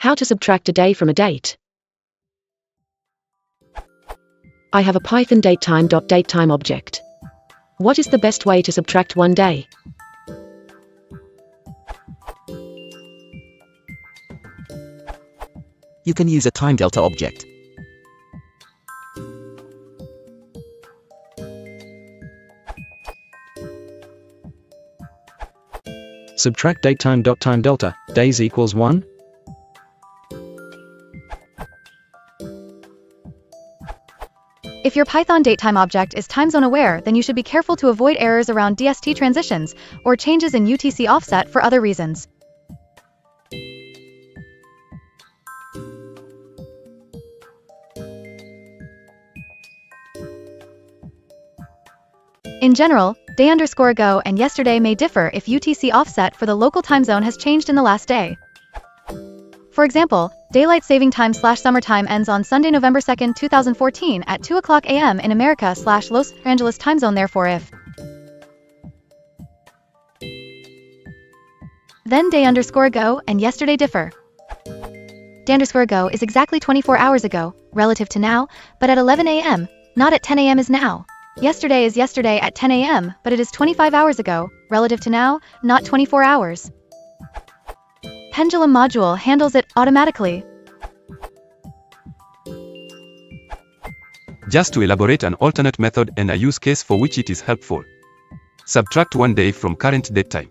How to subtract a day from a date. I have a Python datetime.datetime object. What is the best way to subtract one day? You can use a time delta object. Subtract datetime.time delta, days equals 1. If your Python datetime object is timezone aware, then you should be careful to avoid errors around DST transitions or changes in UTC offset for other reasons. In general, day_ago and yesterday may differ if UTC offset for the local time zone has changed in the last day. For example, daylight saving time /summertime ends on Sunday, November 2, 2014 at 2:00 a.m. in America /Los Angeles time zone. Therefore, if then day_ago and yesterday differ. Day_ago is exactly 24 hours ago, relative to now, but at 11 a.m., not at 10 a.m. is now. Yesterday is yesterday at 10 a.m., but it is 25 hours ago, relative to now, not 24 hours. Pendulum module handles it automatically. Just to elaborate an alternate method and a use case for which it is helpful. Subtract one day from current date time.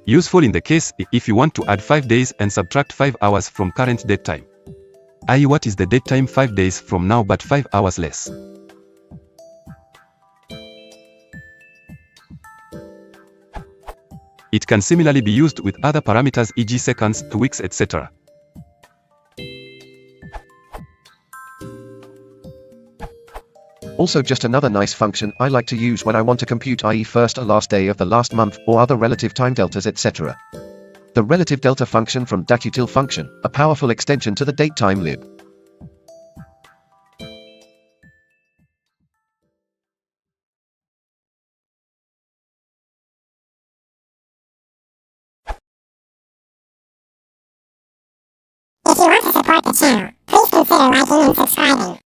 Useful in the case if you want to add 5 days and subtract 5 hours from current date time. I.e., what is the date time 5 days from now but 5 hours less? It can similarly be used with other parameters, e.g. seconds, weeks, etc. Also, just another nice function I like to use when I want to compute, i.e. first or last day of the last month, or other relative time deltas, etc. The relative delta function from datetime function, a powerful extension to the datetime lib. If you want to support the channel, please consider liking and subscribing.